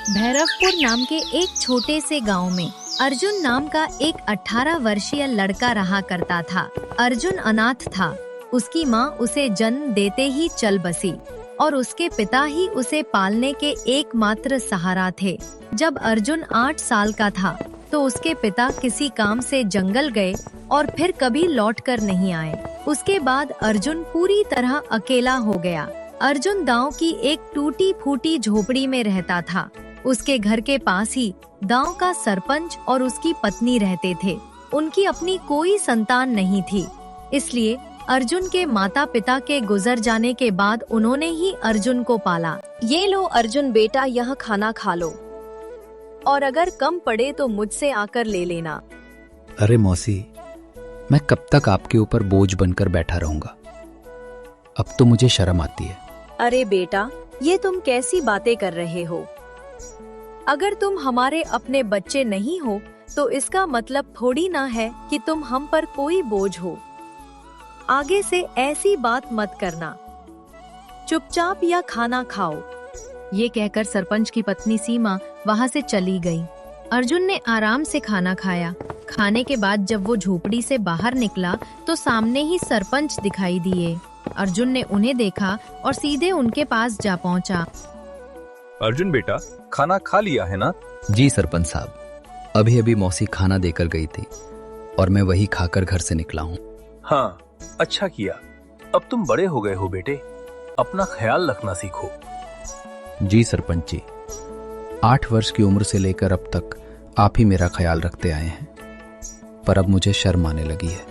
भैरवपुर नाम के एक छोटे से गांव में अर्जुन नाम का एक 18 वर्षीय लड़का रहा करता था। अर्जुन अनाथ था। उसकी माँ उसे जन्म देते ही चल बसी और उसके पिता ही उसे पालने के एकमात्र सहारा थे। जब अर्जुन 8 साल का था तो उसके पिता किसी काम से जंगल गए और फिर कभी लौटकर नहीं आए। उसके बाद अर्जुन पूरी तरह अकेला हो गया। अर्जुन गांव की एक टूटी फूटी झोपड़ी में रहता था। उसके घर के पास ही गांव का सरपंच और उसकी पत्नी रहते थे। उनकी अपनी कोई संतान नहीं थी, इसलिए अर्जुन के माता पिता के गुजर जाने के बाद उन्होंने ही अर्जुन को पाला। ये लो अर्जुन बेटा, यह खाना खा लो और अगर कम पड़े तो मुझसे आकर ले लेना। अरे मौसी, मैं कब तक आपके ऊपर बोझ बनकर बैठा रहूंगा? अब तो मुझे शर्म आती है। अरे बेटा, ये तुम कैसी बातें कर रहे हो? अगर तुम हमारे अपने बच्चे नहीं हो तो इसका मतलब थोड़ी ना है कि तुम हम पर कोई बोझ हो। आगे से ऐसी बात मत करना, चुपचाप या खाना खाओ। ये कहकर सरपंच की पत्नी सीमा वहाँ से चली गई। अर्जुन ने आराम से खाना खाया। खाने के बाद जब वो झोपड़ी से बाहर निकला तो सामने ही सरपंच दिखाई दिए। अर्जुन ने उन्हें देखा और सीधे उनके पास जा पहुंचा। अर्जुन बेटा, खाना खा लिया है ना? जी सरपंच साहब, अभी अभी मौसी खाना देकर गई थी और मैं वही खाकर घर से निकला हूँ। हाँ, अच्छा किया। अब तुम बड़े हो गए हो बेटे, अपना ख्याल रखना सीखो। जी सरपंच जी, 8 वर्ष की उम्र से लेकर अब तक आप ही मेरा ख्याल रखते आए हैं, पर अब मुझे शर्म आने लगी है।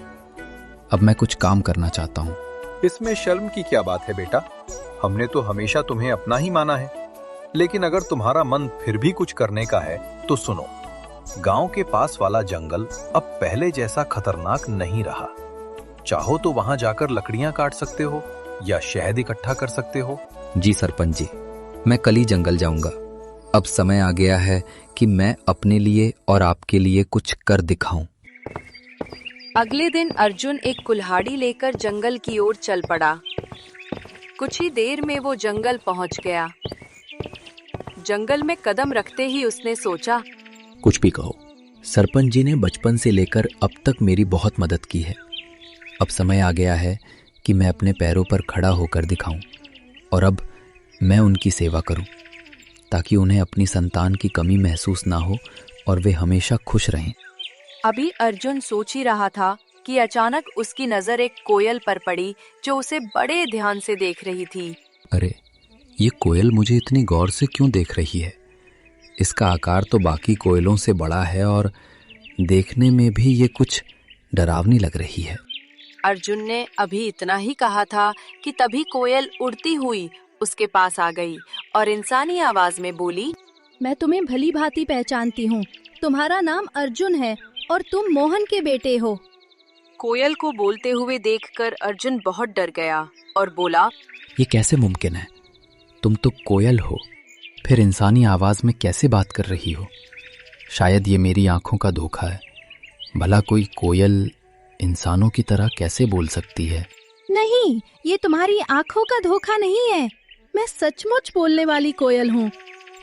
अब मैं कुछ काम करना चाहता हूँ। इसमें शर्म की क्या बात है बेटा? हमने तो हमेशा तुम्हें अपना ही माना है। लेकिन अगर तुम्हारा मन फिर भी कुछ करने का है तो सुनो, गांव के पास वाला जंगल अब पहले जैसा खतरनाक नहीं रहा। चाहो तो वहां जाकर लकड़ियां काट सकते हो या शहद इकट्ठा कर सकते हो। जी सरपंच जी, मैं कल ही जंगल जाऊंगा। अब समय आ गया है कि मैं अपने लिए और आपके लिए कुछ कर दिखाऊं। अगले दिन अर्जुन एक कुल्हाड़ी लेकर जंगल की ओर चल पड़ा। कुछ ही देर में वो जंगल पहुंच गया। जंगल में कदम रखते ही उसने सोचा, कुछ भी कहो, सरपंच जी ने बचपन से लेकर अब तक मेरी बहुत मदद की है। अब समय आ गया है कि मैं अपने पैरों पर खड़ा होकर दिखाऊं और अब मैं उनकी सेवा करूं, ताकि उन्हें अपनी संतान की कमी महसूस ना हो और वे हमेशा खुश रहें। अभी अर्जुन सोच ही रहा था कि अचानक उसकी नजर एक कोयल पर पड़ी जो उसे बड़े ध्यान से देख रही थी। अरे, ये कोयल मुझे इतनी गौर से क्यों देख रही है? इसका आकार तो बाकी कोयलों से बड़ा है और देखने में भी ये कुछ डरावनी लग रही है। अर्जुन ने अभी इतना ही कहा था कि तभी कोयल उड़ती हुई उसके पास आ गई और इंसानी आवाज में बोली, मैं तुम्हें भली भांति पहचानती हूँ। तुम्हारा नाम अर्जुन है और तुम मोहन के बेटे हो। कोयल को बोलते हुए देखकर अर्जुन बहुत डर गया और बोला, ये कैसे मुमकिन है? तुम तो कोयल हो, फिर इंसानी आवाज में कैसे बात कर रही हो? शायद ये मेरी आंखों का धोखा है। भला कोई कोयल इंसानों की तरह कैसे बोल सकती है? नहीं, ये तुम्हारी आंखों का धोखा नहीं है। मैं सचमुच बोलने वाली कोयल हूँ।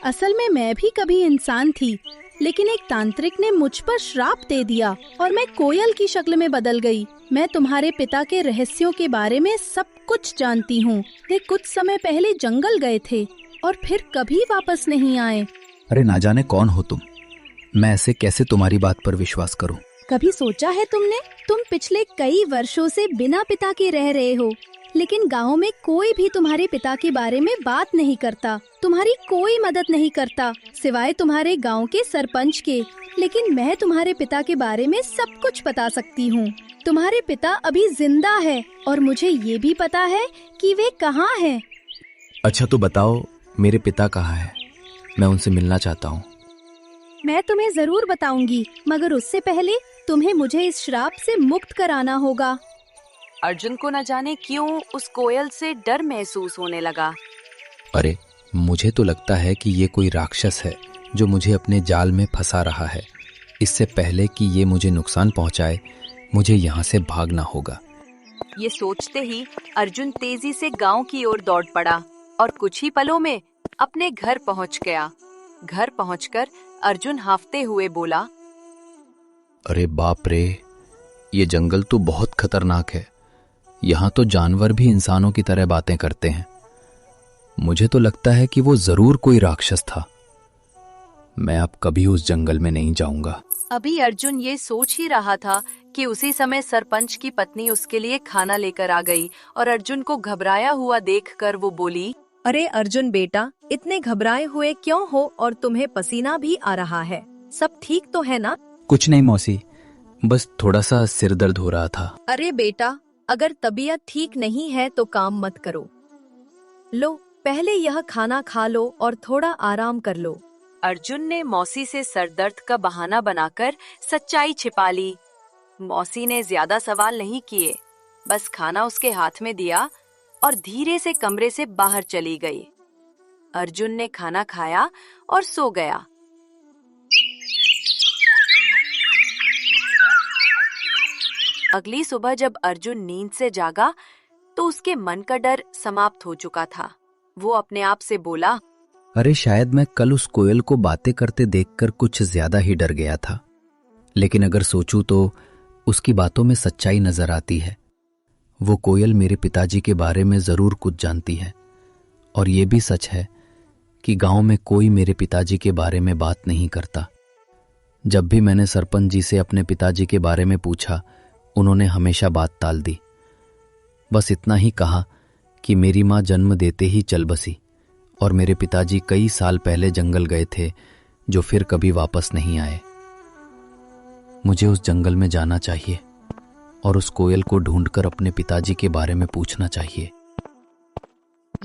असल में मैं भी कभी इंसान थी, लेकिन एक तांत्रिक ने मुझ पर श्राप दे दिया और मैं कोयल की शक्ल में बदल गई। मैं तुम्हारे पिता के रहस्यों के बारे में सब कुछ जानती हूँ। वे कुछ समय पहले जंगल गए थे और फिर कभी वापस नहीं आए। अरे ना जाने कौन हो तुम। मैं ऐसे कैसे तुम्हारी बात पर विश्वास करूं? कभी सोचा है तुमने? तुम पिछले कई वर्षों से बिना पिता के रह रहे हो, लेकिन गांव में कोई भी तुम्हारे पिता के बारे में बात नहीं करता। तुम्हारी कोई मदद नहीं करता सिवाय तुम्हारे गांव के सरपंच के। लेकिन मैं तुम्हारे पिता के बारे में सब कुछ बता सकती हूँ। तुम्हारे पिता अभी जिंदा है और मुझे ये भी पता है कि वे कहाँ हैं। अच्छा तो बताओ, मेरे पिता कहाँ हैं? मैं उनसे मिलना चाहता हूँ। मैं तुम्हें जरूर बताऊंगी, मगर उससे पहले तुम्हें मुझे इस श्राप से मुक्त कराना होगा। अर्जुन को न जाने क्यों उस कोयल से डर महसूस होने लगा। अरे, मुझे तो लगता है कि ये कोई राक्षस है जो मुझे अपने जाल में फंसा रहा है। इससे पहले कि ये मुझे नुकसान पहुंचाए, मुझे यहाँ से भागना होगा। ये सोचते ही अर्जुन तेजी से गांव की ओर दौड़ पड़ा और कुछ ही पलों में अपने घर पहुंच गया। घर पहुंचकर अर्जुन हांफते हुए बोला, अरे बाप रे, ये जंगल तो बहुत खतरनाक है। यहाँ तो जानवर भी इंसानों की तरह बातें करते हैं। मुझे तो लगता है कि वो जरूर कोई राक्षस था। मैं अब कभी उस जंगल में नहीं जाऊंगा। अभी अर्जुन ये सोच ही रहा था कि उसी समय सरपंच की पत्नी उसके लिए खाना लेकर आ गई और अर्जुन को घबराया हुआ देखकर वो बोली, अरे अर्जुन बेटा, इतने घबराए हुए क्यों हो और तुम्हें पसीना भी आ रहा है? सब ठीक तो है ना? कुछ नहीं मौसी, बस थोड़ा सा सिर दर्द हो रहा था। अरे बेटा, अगर तबीयत ठीक नहीं है तो काम मत करो। लो, पहले यह खाना खा लो और थोड़ा आराम कर लो। अर्जुन ने मौसी से सरदर्द का बहाना बनाकर सच्चाई छिपा ली। मौसी ने ज्यादा सवाल नहीं किए, बस खाना उसके हाथ में दिया और धीरे से कमरे से बाहर चली गई। अर्जुन ने खाना खाया और सो गया। अगली सुबह जब अर्जुन नींद से जागा तो उसके मन का डर समाप्त हो चुका था। वो अपने आप से बोला, अरे शायद मैं कल उस कोयल को बातें करते देखकर कुछ ज्यादा ही डर गया था। लेकिन अगर सोचूं तो उसकी बातों में सच्चाई नजर आती है। वो कोयल मेरे पिताजी के बारे में जरूर कुछ जानती है। और ये भी सच है कि गांव में कोई मेरे पिताजी के बारे में बात नहीं करता। जब भी मैंने सरपंच जी से अपने पिताजी के बारे में पूछा, उन्होंने हमेशा बात टाल दी। बस इतना ही कहा कि मेरी माँ जन्म देते ही चल बसी और मेरे पिताजी कई साल पहले जंगल गए थे, जो फिर कभी वापस नहीं आए। मुझे उस जंगल में जाना चाहिए और उस कोयल को ढूंढकर अपने पिताजी के बारे में पूछना चाहिए।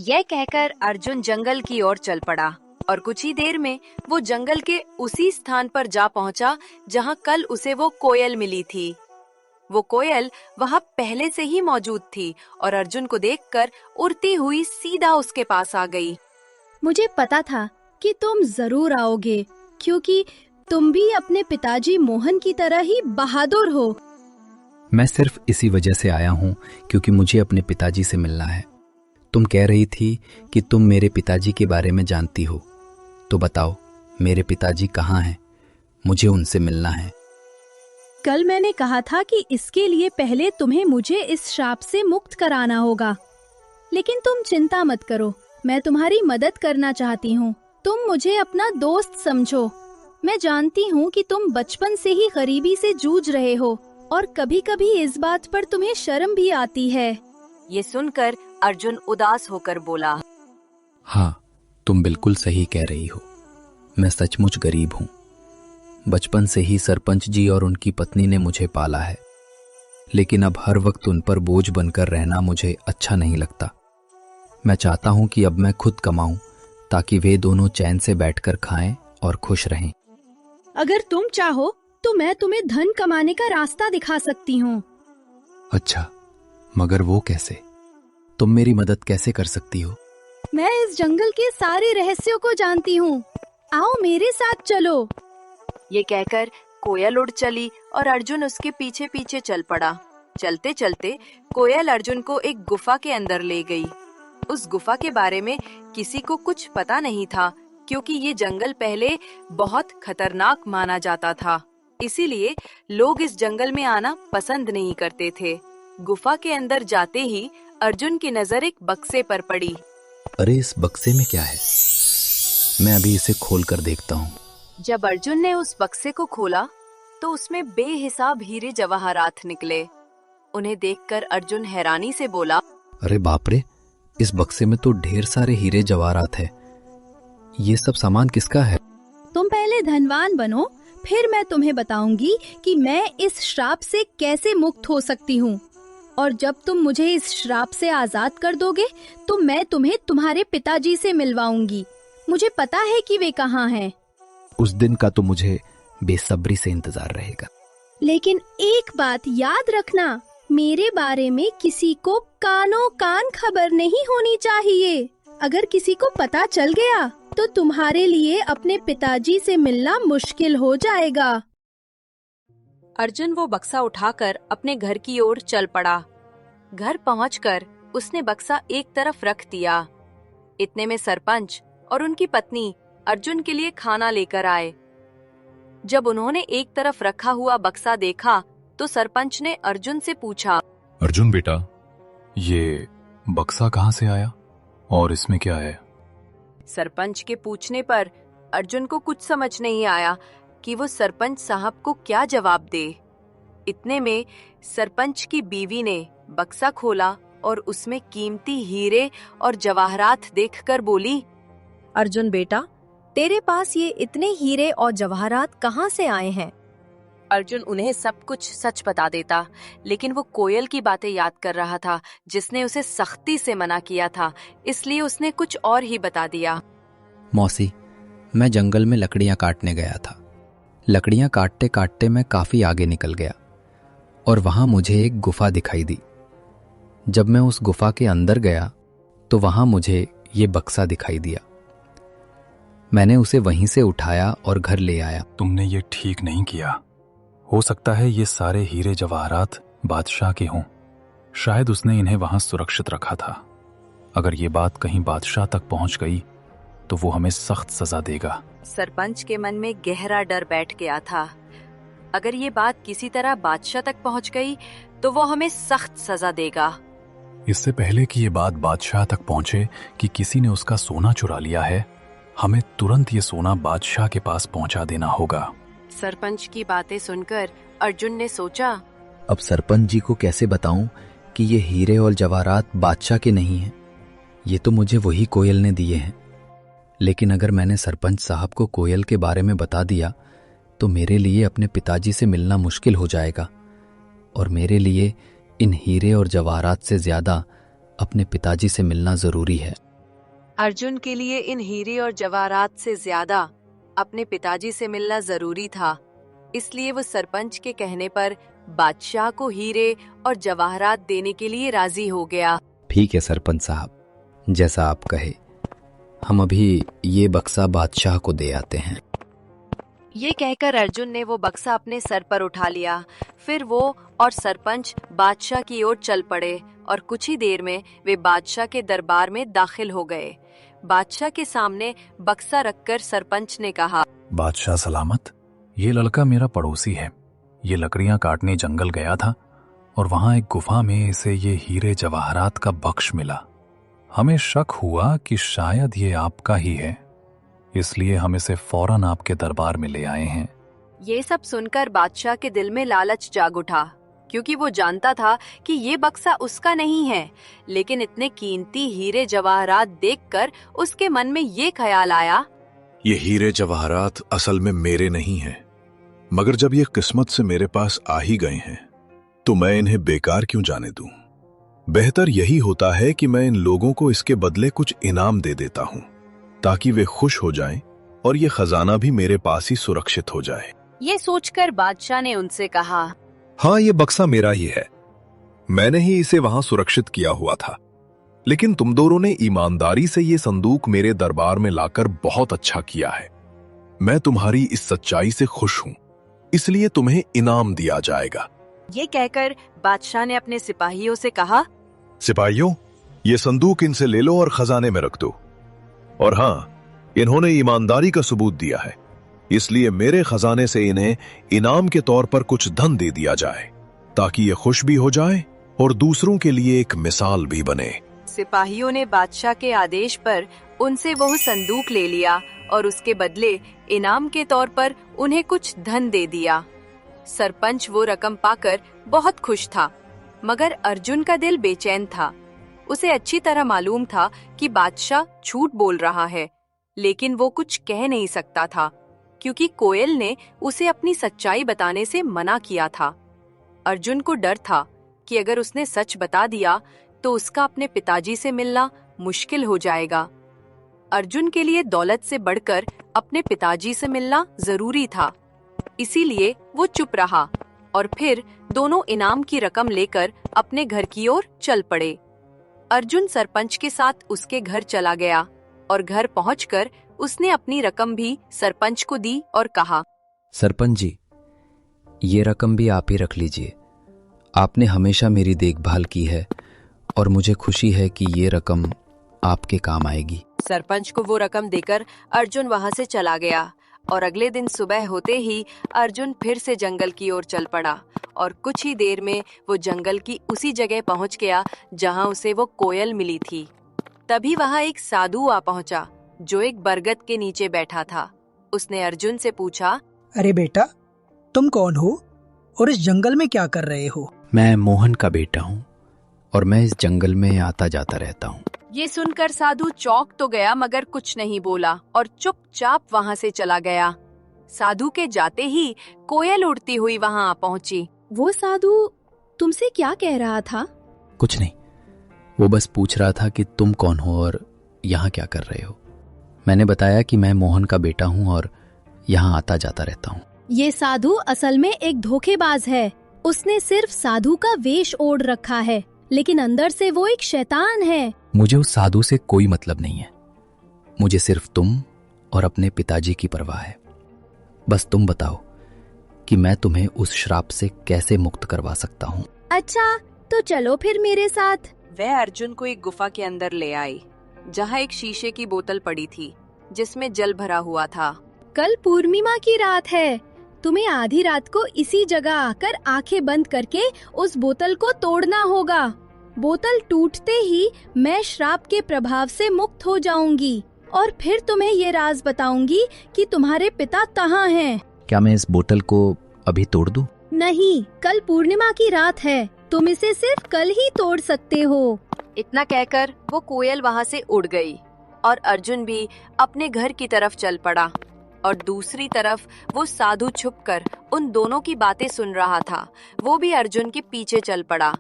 यह कहकर अर्जुन जंगल की ओर चल पड़ा और कुछ ही देर में वो जंगल के उसी स्थान पर जा पहुंचा जहां कल उसे वो कोयल मिली थी। वो कोयल वहां पहले से ही मौजूद थी और अर्जुन को देखकर उड़ती हुई सीधा उसके पास आ गई। मुझे पता था कि तुम जरूर आओगे, क्योंकि तुम भी अपने पिताजी मोहन की तरह ही बहादुर हो। मैं सिर्फ इसी वजह से आया हूं क्योंकि मुझे अपने पिताजी से मिलना है। तुम कह रही थी कि तुम मेरे पिताजी के बारे में जानती हो, तो बताओ मेरे पिताजी कहाँ हैं? मुझे उनसे मिलना है। कल मैंने कहा था कि इसके लिए पहले तुम्हें मुझे इस श्राप से मुक्त कराना होगा, लेकिन तुम चिंता मत करो, मैं तुम्हारी मदद करना चाहती हूँ। तुम मुझे अपना दोस्त समझो। मैं जानती हूँ कि तुम बचपन से ही गरीबी से जूझ रहे हो और कभी-कभी इस बात पर तुम्हें शर्म भी आती है। ये सुनकर अर्जुन उदास होकर बोला, हाँ, तुम बिल्कुल सही कह रही हो। मैं सचमुच गरीब हूँ। बचपन से ही सरपंच जी और उनकी पत्नी ने मुझे पाला है, लेकिन अब हर वक्त उन पर बोझ बनकर रहना मुझे अच्छा नहीं लगता। मैं चाहता हूँ कि अब मैं खुद कमाऊं ताकि वे दोनों चैन से बैठकर खाएं और खुश रहें। अगर तुम चाहो तो मैं तुम्हें धन कमाने का रास्ता दिखा सकती हूँ। अच्छा, मगर वो कैसे? तुम मेरी मदद कैसे कर सकती हो? मैं इस जंगल के सारे रहस्यों को जानती हूँ। आओ मेरे साथ चलो। ये कहकर कोयल उड़ चली और अर्जुन उसके पीछे पीछे चल पड़ा। चलते चलते कोयल अर्जुन को एक गुफा के अंदर ले गई। उस गुफा के बारे में किसी को कुछ पता नहीं था, क्योंकि ये जंगल पहले बहुत खतरनाक माना जाता था। इसीलिए लोग इस जंगल में आना पसंद नहीं करते थे। गुफा के अंदर जाते ही अर्जुन की नजर एक बक्से पर पड़ी। अरे इस बक्से में क्या है? मैं अभी इसे खोल कर देखता हूँ। जब अर्जुन ने उस बक्से को खोला तो उसमें बेहिसाब हीरे जवाहरात निकले। उन्हें देखकर अर्जुन हैरानी से बोला, अरे बाप रे, इस बक्से में तो ढेर सारे हीरे जवाहरात है। ये सब सामान किसका है? तुम पहले धनवान बनो, फिर मैं तुम्हें बताऊंगी कि मैं इस श्राप से कैसे मुक्त हो सकती हूँ। और जब तुम मुझे इस श्राप से आजाद कर दोगे तो मैं तुम्हें तुम्हारे पिताजी से मिलवाऊंगी। मुझे पता है कि वे कहाँ हैं। उस दिन का तो मुझे बेसब्री से इंतजार रहेगा। लेकिन एक बात याद रखना, मेरे बारे में किसी को कानों कान खबर नहीं होनी चाहिए। अगर किसी को पता चल गया तो तुम्हारे लिए अपने पिताजी से मिलना मुश्किल हो जाएगा। अर्जुन वो बक्सा उठाकर अपने घर की ओर चल पड़ा। घर पहुंचकर उसने बक्सा एक तरफ रख दिया। इतने में सरपंच और उनकी पत्नी अर्जुन के लिए खाना लेकर आए। जब उन्होंने एक तरफ रखा हुआ बक्सा देखा तो सरपंच ने अर्जुन से पूछा, अर्जुन बेटा, ये बक्सा कहाँ से आया और इसमें क्या है? सरपंच के पूछने पर अर्जुन को कुछ समझ नहीं आया कि वो सरपंच साहब को क्या जवाब दे। इतने में सरपंच की बीवी ने बक्सा खोला और उसमें कीमती हीरे और जवाहरात देखकर बोली, अर्जुन बेटा, तेरे पास ये इतने हीरे और जवाहरात कहाँ से आए हैं? अर्जुन उन्हें सब कुछ सच बता देता, लेकिन वो कोयल की बातें याद कर रहा था जिसने उसे सख्ती से मना किया था, इसलिए उसने कुछ और ही बता दिया। मौसी, मैं जंगल में लकड़ियां काटने गया था। लकड़ियां काटते काटते मैं काफ़ी आगे निकल गया और वहाँ मुझे एक गुफा दिखाई दी। जब मैं उस गुफा के अंदर गया तो वहाँ मुझे ये बक्सा दिखाई दिया। मैंने उसे वहीं से उठाया और घर ले आया। तुमने ये ठीक नहीं किया। हो सकता है ये सारे हीरे जवाहरात बादशाह के हों। शायद उसने इन्हें वहां सुरक्षित रखा था। अगर ये बात कहीं बादशाह तक पहुंच गई तो वो हमें सख्त सजा देगा। सरपंच के मन में गहरा डर बैठ गया था। अगर ये बात किसी तरह बादशाह तक पहुंच गई तो वो हमें सख्त सजा देगा। इससे पहले कि ये बात बादशाह तक पहुंचे कि किसी ने उसका सोना चुरा लिया है, हमें तुरंत ये सोना बादशाह के पास पहुंचा देना होगा। सरपंच की बातें सुनकर अर्जुन ने सोचा, अब सरपंच जी को कैसे बताऊं कि ये हीरे और जवाहरात बादशाह के नहीं हैं? ये तो मुझे वही कोयल ने दिए हैं। लेकिन अगर मैंने सरपंच साहब को कोयल के बारे में बता दिया तो मेरे लिए अपने पिताजी से मिलना मुश्किल हो जाएगा और मेरे लिए इन हीरे और जवाहरात से ज्यादा अपने पिताजी से मिलना जरूरी है। अर्जुन के लिए इन हीरे और जवाहरात से ज्यादा अपने पिताजी से मिलना जरूरी था, इसलिए वो सरपंच के कहने पर बादशाह को हीरे और जवाहरात देने के लिए राजी हो गया। ठीक है सरपंच साहब, जैसा आप कहे। हम अभी ये बक्सा बादशाह को दे आते हैं। ये कहकर अर्जुन ने वो बक्सा अपने सर पर उठा लिया। फिर वो और सरपंच बादशाह की ओर चल पड़े और कुछ ही देर में वे बादशाह के दरबार में दाखिल हो गए। बादशाह के सामने बक्सा रखकर सरपंच ने कहा, बादशाह सलामत, ये लड़का मेरा पड़ोसी है। ये लकड़ियां काटने जंगल गया था और वहां एक गुफा में इसे ये हीरे जवाहरात का बख्श मिला। हमें शक हुआ कि शायद ये आपका ही है, इसलिए हम इसे फौरन आपके दरबार में ले आए हैं। ये सब सुनकर बादशाह के दिल में लालच जाग उठा, क्योंकि वो जानता था कि ये बक्सा उसका नहीं है। लेकिन इतने कीमती हीरे जवाहरात देखकर उसके मन में ये ख्याल आया, ये हीरे जवाहरात असल में मेरे नहीं हैं, मगर जब ये किस्मत से मेरे पास आ ही गए हैं तो मैं इन्हें बेकार क्यों जाने दूं। बेहतर यही होता है कि मैं इन लोगों को इसके बदले कुछ इनाम दे देता हूं ताकि वे खुश हो जाएं और ये खजाना भी मेरे पास ही सुरक्षित हो जाए। ये सोचकर बादशाह ने उनसे कहा, हाँ, ये बक्सा मेरा ही है। मैंने ही इसे वहां सुरक्षित किया हुआ था। लेकिन तुम दोनों ने ईमानदारी से ये संदूक मेरे दरबार में लाकर बहुत अच्छा किया है। मैं तुम्हारी इस सच्चाई से खुश हूं, इसलिए तुम्हें इनाम दिया जाएगा। ये कहकर बादशाह ने अपने सिपाहियों से कहा, सिपाहियों, ये संदूक इनसे ले लो और खजाने में रख दो। और हाँ, इन्होंने ईमानदारी का सबूत दिया है, इसलिए मेरे खजाने से इन्हें इनाम के तौर पर कुछ धन दे दिया जाए ताकि ये खुश भी हो जाए और दूसरों के लिए एक मिसाल भी बने। सिपाहियों ने बादशाह के आदेश पर उनसे वो संदूक ले लिया और उसके बदले इनाम के तौर पर उन्हें कुछ धन दे दिया। सरपंच वो रकम पाकर बहुत खुश था, मगर अर्जुन का दिल बेचैन था। उसे अच्छी तरह मालूम था कि बादशाह झूठ बोल रहा है, लेकिन वो कुछ कह नहीं सकता था क्योंकि कोयल ने उसे अपनी सच्चाई बताने से मना किया था। अर्जुन को डर था कि अगर उसने सच बता दिया तो उसका अपने पिताजी से मिलना मुश्किल हो जाएगा। अर्जुन के लिए दौलत से बढ़कर अपने पिताजी से मिलना जरूरी था, इसीलिए वो चुप रहा और फिर दोनों इनाम की रकम लेकर अपने घर की ओर चल पड़े। अर्जुन सरपंच के साथ उसके घर चला गया और घर पहुंचकर उसने अपनी रकम भी सरपंच को दी और कहा, सरपंच जी, ये रकम भी आप ही रख लीजिए। आपने हमेशा मेरी देखभाल की है और मुझे खुशी है कि ये रकम आपके काम आएगी। सरपंच को वो रकम देकर अर्जुन वहां से चला गया और अगले दिन सुबह होते ही अर्जुन फिर से जंगल की ओर चल पड़ा और कुछ ही देर में वो जंगल की उसी जगह पहुंच गया जहां उसे वो कोयल मिली थी। तभी वहां एक साधु आ पहुंचा जो एक बरगद के नीचे बैठा था। उसने अर्जुन से पूछा, अरे बेटा, तुम कौन हो और इस जंगल में क्या कर रहे हो? मैं मोहन का बेटा हूँ और मैं इस जंगल में आता जाता रहता हूँ। ये सुनकर साधु चौंक तो गया मगर कुछ नहीं बोला और चुपचाप वहां से चला गया। साधु के जाते ही कोयल उड़ती हुई वहां आ पहुंची। वो साधु तुमसे क्या कह रहा था? कुछ नहीं, वो बस पूछ रहा था कि तुम कौन हो और यहाँ क्या कर रहे हो। मैंने बताया कि मैं मोहन का बेटा हूँ और यहाँ आता जाता रहता हूँ। ये साधु असल में एक धोखेबाज है। उसने सिर्फ साधु का वेश ओढ़ रखा है, लेकिन अंदर से वो एक शैतान है। मुझे उस साधु से कोई मतलब नहीं है। मुझे सिर्फ तुम और अपने पिताजी की परवाह है। बस तुम बताओ कि मैं तुम्हें उस श्राप से कैसे मुक्त करवा सकता हूँ। अच्छा, तो चलो फिर मेरे साथ। वह अर्जुन को एक गुफा के अंदर ले आई जहाँ एक शीशे की बोतल पड़ी थी जिसमें जल भरा हुआ था। कल पूर्णिमा की रात है। तुम्हें आधी रात को इसी जगह आकर आंखें बंद करके उस बोतल को तोड़ना होगा। बोतल टूटते ही मैं श्राप के प्रभाव से मुक्त हो जाऊंगी और फिर तुम्हें ये राज बताऊंगी कि तुम्हारे पिता कहाँ हैं। क्या मैं इस बोतल को अभी तोड़ दूं? नहीं, कल पूर्णिमा की रात है। तुम इसे सिर्फ कल ही तोड़ सकते हो। इतना कहकर वो कोयल वहां से उड़ गई और अर्जुन भी अपने घर की तरफ चल पड़ा और दूसरी तरफ वो साधु छुपकर उन दोनों की बातें सुन रहा था। वो भी अर्जुन के पीछे चल पड़ा।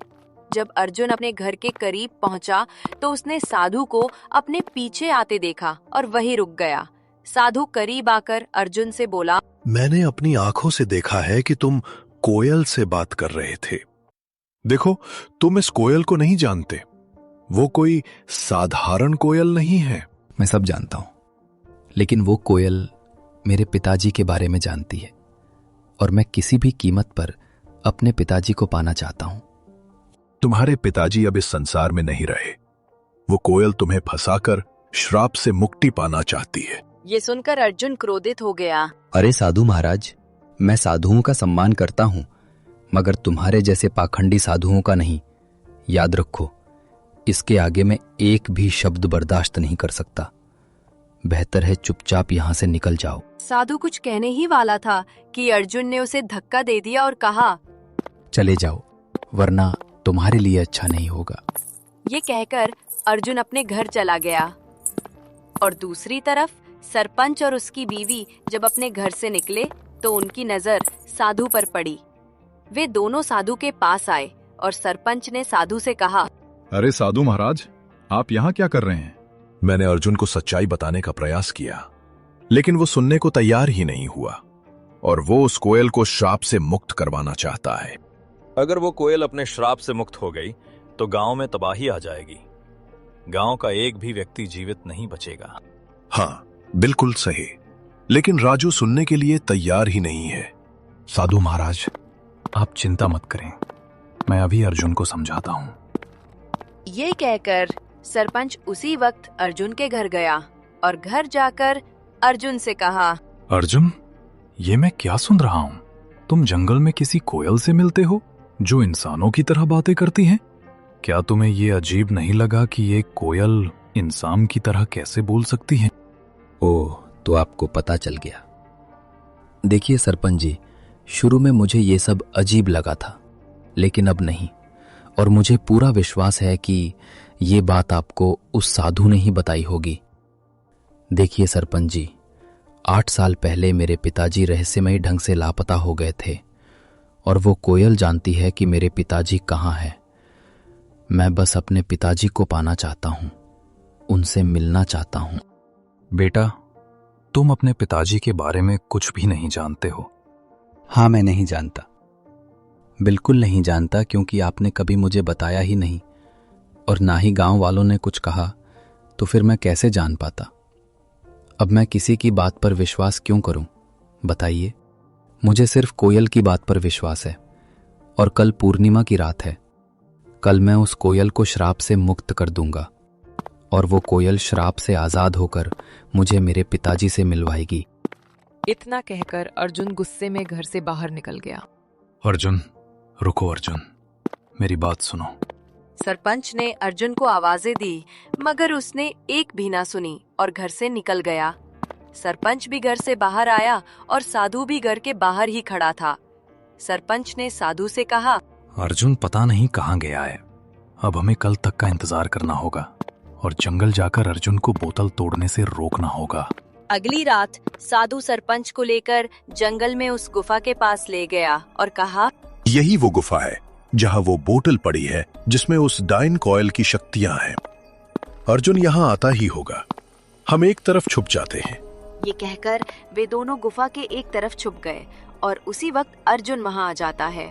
जब अर्जुन अपने घर के करीब पहुंचा तो उसने साधु को अपने पीछे आते देखा और वहीं रुक गया। साधु करीब आकर अर्जुन से बोला, मैंने अपनी आंखों से देखा है कि तुम कोयल से बात कर रहे थे। देखो, तुम इस कोयल को नहीं जानते। वो कोई साधारण कोयल नहीं है। मैं सब जानता हूँ, लेकिन वो कोयल मेरे पिताजी के बारे में जानती है और मैं किसी भी कीमत पर अपने पिताजी को पाना चाहता हूँ। तुम्हारे पिताजी अब इस संसार में नहीं रहे। वो कोयल तुम्हें फंसाकर श्राप से मुक्ति पाना चाहती है। ये सुनकर अर्जुन क्रोधित हो गया। अरे साधु महाराज, मैं साधुओं का सम्मान करता हूँ मगर तुम्हारे जैसे पाखंडी साधुओं का नहीं। याद रखो, इसके आगे मैं एक भी शब्द बर्दाश्त नहीं कर सकता। बेहतर है चुपचाप यहाँ से निकल जाओ। साधु कुछ कहने ही वाला था कि अर्जुन ने उसे धक्का दे दिया और कहा, चले जाओ वरना तुम्हारे लिए अच्छा नहीं होगा। ये कहकर अर्जुन अपने घर चला गया और दूसरी तरफ सरपंच और उसकी बीवी जब अपने घर से निकले तो उनकी नजर साधु पर पड़ी। वे दोनों साधु के पास आए और सरपंच ने साधु से कहा, अरे साधु महाराज, आप यहाँ क्या कर रहे हैं? मैंने अर्जुन को सच्चाई बताने का प्रयास किया, लेकिन वो सुनने को तैयार ही नहीं हुआ और वो उस कोयल को श्राप से मुक्त करवाना चाहता है। अगर वो कोयल अपने श्राप से मुक्त हो गई तो गांव में तबाही आ जाएगी। गांव का एक भी व्यक्ति जीवित नहीं बचेगा। हाँ, बिल्कुल सही, लेकिन राजू सुनने के लिए तैयार ही नहीं है। साधु महाराज, आप चिंता मत करें, मैं अभी अर्जुन को समझाता हूँ। ये कहकर सरपंच उसी वक्त अर्जुन के घर गया और घर जाकर अर्जुन से कहा, अर्जुन, ये मैं क्या सुन रहा हूँ? तुम जंगल में किसी कोयल से मिलते हो जो इंसानों की तरह बातें करती हैं? क्या तुम्हें ये अजीब नहीं लगा कि ये कोयल इंसान की तरह कैसे बोल सकती है? ओह, तो आपको पता चल गया। देखिए सरपंच जी, शुरू में मुझे ये सब अजीब लगा था, लेकिन अब नहीं, और मुझे पूरा विश्वास है कि ये बात आपको उस साधु ने ही बताई होगी। देखिए सरपंच जी, 8 साल पहले मेरे पिताजी रहस्यमयी ढंग से लापता हो गए थे और वो कोयल जानती है कि मेरे पिताजी कहाँ हैं। मैं बस अपने पिताजी को पाना चाहता हूँ, उनसे मिलना चाहता हूँ। बेटा, तुम अपने पिताजी के बारे में कुछ भी नहीं जानते हो। हाँ, मैं नहीं जानता, बिल्कुल नहीं जानता, क्योंकि आपने कभी मुझे बताया ही नहीं और ना ही गांव वालों ने कुछ कहा, तो फिर मैं कैसे जान पाता। अब मैं किसी की बात पर विश्वास क्यों करूं, बताइए। मुझे सिर्फ कोयल की बात पर विश्वास है और कल पूर्णिमा की रात है। कल मैं उस कोयल को श्राप से मुक्त कर दूंगा और वो कोयल श्राप से आजाद होकर मुझे मेरे पिताजी से मिलवाएगी। इतना कहकर अर्जुन गुस्से में घर से बाहर निकल गया। अर्जुन, रुको अर्जुन, मेरी बात सुनो। सरपंच ने अर्जुन को आवाजें दी, मगर उसने एक भी ना सुनी और घर से निकल गया। सरपंच भी घर से बाहर आया और साधु भी घर के बाहर ही खड़ा था। सरपंच ने साधु से कहा, अर्जुन पता नहीं कहाँ गया है। अब हमें कल तक का इंतजार करना होगा और जंगल जाकर अर्जुन को बोतल तोड़ने से रोकना होगा। अगली रात साधु सरपंच को लेकर जंगल में उस गुफा के पास ले गया और कहा, यही वो गुफा है जहां वो बोतल पड़ी है जिसमें उस डाइन कॉयल की शक्तियां हैं। अर्जुन यहाँ आता ही होगा। हम एक तरफ छुप जाते हैं। ये कहकर वे दोनों गुफा के एक तरफ छुप गए और उसी वक्त अर्जुन वहां आ जाता है।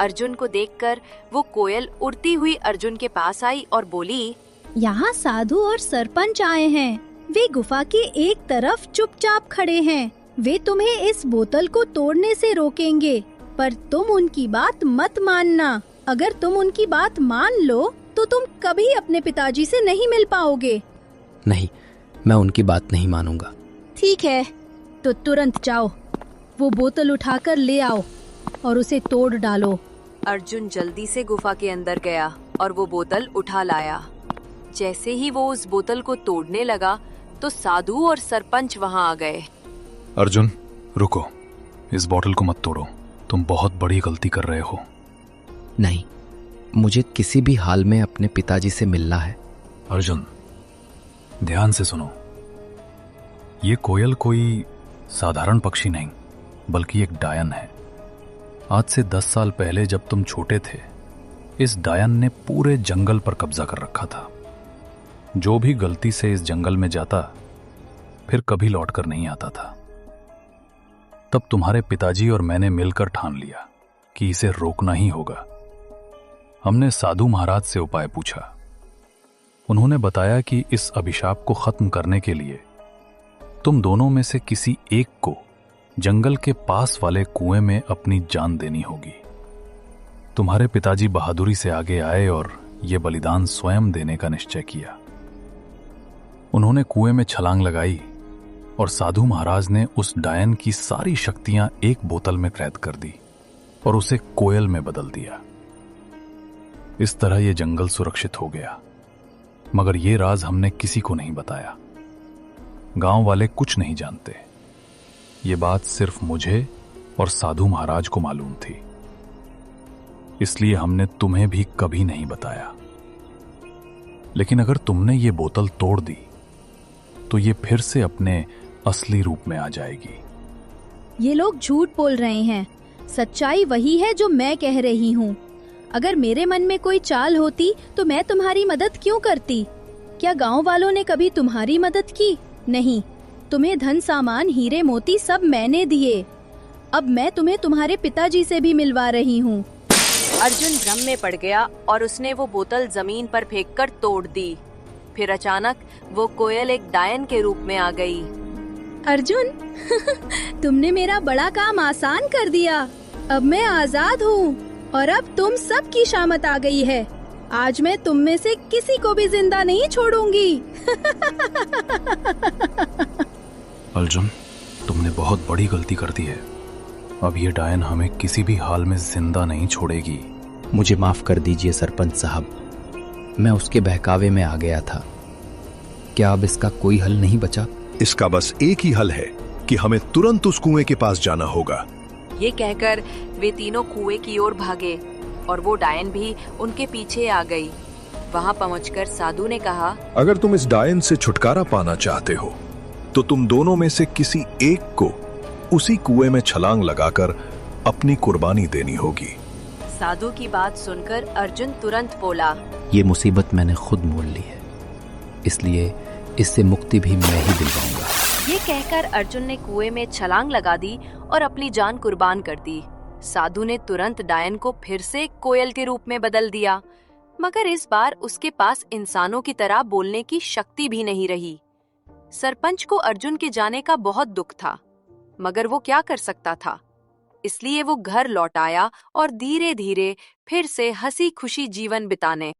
अर्जुन को देखकर वो कोयल उड़ती हुई अर्जुन के पास आई और बोली, यहाँ साधु और सरपंच आए हैं। वे गुफा के एक तरफ चुपचाप खड़े हैं। वे तुम्हें इस बोतल को तोड़ने से रोकेंगे, पर तुम उनकी बात मत मानना। अगर तुम उनकी बात मान लो तो तुम कभी अपने पिताजी से नहीं मिल पाओगे। नहीं, मैं उनकी बात नहीं मानूंगा। ठीक है, तो तुरंत जाओ, वो बोतल उठाकर ले आओ और उसे तोड़ डालो। अर्जुन जल्दी से गुफा के अंदर गया और वो बोतल उठा लाया। जैसे ही वो उस बोतल को तोड़ने लगा तो साधु और सरपंच वहां आ गए। अर्जुन, रुको, इस बोतल को मत तोड़ो। तुम बहुत बड़ी गलती कर रहे हो। नहीं, मुझे किसी भी हाल में अपने पिताजी से मिलना है। अर्जुन, ध्यान से सुनो। ये कोयल कोई साधारण पक्षी नहीं, बल्कि एक डायन है। आज से 10 साल पहले जब तुम छोटे थे, इस डायन ने पूरे जंगल पर कब्जा कर रखा था। जो भी गलती से इस जंगल में जाता, फिर कभी लौटकर नहीं आता था। तब तुम्हारे पिताजी और मैंने मिलकर ठान लिया कि इसे रोकना ही होगा। हमने साधु महाराज से उपाय पूछा। उन्होंने बताया कि इस अभिशाप को खत्म करने के लिए तुम दोनों में से किसी एक को जंगल के पास वाले कुएं में अपनी जान देनी होगी। तुम्हारे पिताजी बहादुरी से आगे आए और यह बलिदान स्वयं देने का निश्चय किया। उन्होंने कुएं में छलांग लगाई और साधु महाराज ने उस डायन की सारी शक्तियां एक बोतल में कैद कर दी और उसे कोयल में बदल दिया। इस तरह यह जंगल सुरक्षित हो गया। मगर यह राज हमने किसी को नहीं बताया। गांव वाले कुछ नहीं जानते। ये बात सिर्फ मुझे और साधु महाराज को मालूम थी, इसलिए हमने तुम्हें भी कभी नहीं बताया। लेकिन अगर तुमने ये बोतल तोड़ दी तो ये फिर से अपने असली रूप में आ जाएगी। ये लोग झूठ बोल रहे हैं। सच्चाई वही है जो मैं कह रही हूँ। अगर मेरे मन में कोई चाल होती तो मैं तुम्हारी मदद क्यों करती? क्या गांव वालों ने कभी तुम्हारी मदद की? नहीं। तुम्हें धन सामान हीरे मोती सब मैंने दिए। अब मैं तुम्हें तुम्हारे पिताजी से भी मिलवा रही हूँ। अर्जुन भ्रम में पड़ गया और उसने वो बोतल जमीन पर फेंककर तोड़ दी। फिर अचानक वो कोयल एक डायन के रूप में आ गई। अर्जुन तुमने मेरा बड़ा काम आसान कर दिया। अब मैं आजाद हूँ और अब तुम सब की शामत आ गई है। आज मैं तुम में से किसी को भी जिंदा नहीं छोड़ूंगी। अर्जुन, तुमने बहुत बड़ी गलती कर दी है। अब ये डायन हमें किसी भी हाल में जिंदा नहीं छोड़ेगी। मुझे माफ कर दीजिए सरपंच साहब, मैं उसके बहकावे में आ गया था। क्या अब इसका कोई हल नहीं बचा? इसका बस एक ही हल है कि हमें तुरंत उस कुएं के पास जाना होगा। ये कहकर वे तीनों कुएं की ओर भागे और वो डायन भी उनके पीछे आ गई। वहां पहुंचकर साधु ने कहा, अगर तुम इस डायन से छुटकारा पाना चाहते हो तो तुम दोनों में से किसी एक को उसी कुएं में छलांग लगाकर अपनी कुर्बानी देनी होगी। साधु की बात सुनकर अर्जुन तुरंत बोला, ये मुसीबत मैंने खुद मोल ली है, इसलिए इससे मुक्ति भी मैं ही दिलवाऊंगा। ये कहकर अर्जुन ने कुएं में छलांग लगा दी और अपनी जान कुर्बान कर दी। साधु ने तुरंत डायन को फिर से कोयल के रूप में बदल दिया, मगर इस बार उसके पास इंसानों की तरह बोलने की शक्ति भी नहीं रही। सरपंच को अर्जुन के जाने का बहुत दुख था, मगर वो क्या कर सकता था। इसलिए वो घर लौट आया और धीरे धीरे फिर से हंसी खुशी जीवन बिताने